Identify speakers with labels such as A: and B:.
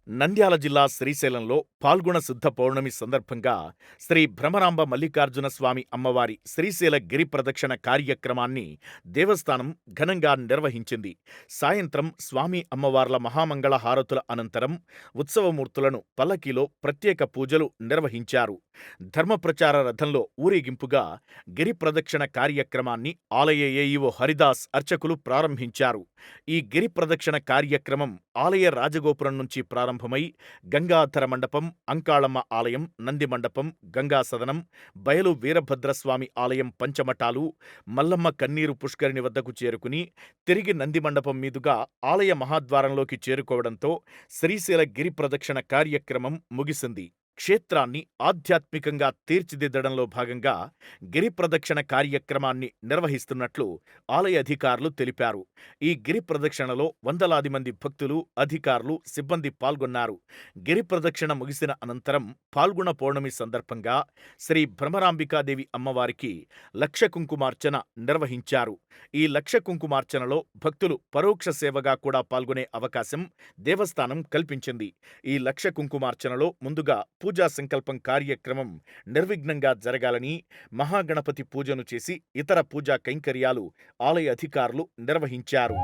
A: నంద్యాల జిల్లా శ్రీశైలంలో పాల్గుణ శుద్ధ పౌర్ణమి సందర్భంగా శ్రీ భ్రమరాంబ మల్లికార్జున స్వామి అమ్మవారి శ్రీశైల గిరి ప్రదక్షిణ కార్యక్రమాన్ని దేవస్థానం ఘనంగా నిర్వహించింది. సాయంత్రం స్వామి అమ్మవార్ల మహామంగళ హారతుల అనంతరం ఉత్సవమూర్తులను పల్లకీలో ప్రత్యేక పూజలు నిర్వహించారు. ధర్మప్రచార రథంలో ఊరేగింపుగా గిరి ప్రదక్షిణ కార్యక్రమాన్ని ఆలయ ఏఈఓ హరిదాస్ అర్చకులు ప్రారంభించారు. ఈ గిరి ప్రదక్షిణ కార్యక్రమం ఆలయ రాజగోపురం నుంచి ప్రారంభమై గంగాధర మండపం, అంకాళమ్మ ఆలయం, నంది మండపం, గంగా సదనం, బయలు వీరభద్రస్వామి ఆలయం పంచమఠాలు, మల్లమ్మ కన్నీరు పుష్కరిణి వద్దకు చేరుకుని తిరిగి నంది మండపం మీదుగా ఆలయ మహాద్వారంలోకి చేరుకోవడంతో శ్రీశైల గిరి ప్రదక్షిణ కార్యక్రమం ముగిసింది. క్షేత్రాన్ని ఆధ్యాత్మికంగా తీర్చిదిద్దడంలో భాగంగా గిరి ప్రదక్షిణ కార్యక్రమాన్ని నిర్వహిస్తున్నట్లు ఆలయ అధికారులు తెలిపారు. ఈ గిరి ప్రదక్షిణలో వందలాది మంది భక్తులు, అధికారులు, సిబ్బంది పాల్గొన్నారు. గిరి ప్రదక్షిణ ముగిసిన అనంతరం పాల్గొన పౌర్ణమి సందర్భంగా శ్రీ భ్రమరాంబికాదేవి అమ్మవారికి లక్ష కుంకుమార్చన నిర్వహించారు. ఈ లక్ష కుంకుమార్చనలో భక్తులు పరోక్ష సేవగా కూడా పాల్గొనే అవకాశం దేవస్థానం కల్పించింది. ఈ లక్ష కుంకుమార్చనలో ముందుగా పూజా సంకల్పం కార్యక్రమం నిర్విఘ్నంగా జరగాలని, మహాగణపతి పూజను చేసి ఇతర పూజా కైంకర్యాలు ఆలయ అధికారులు నిర్వహించారు.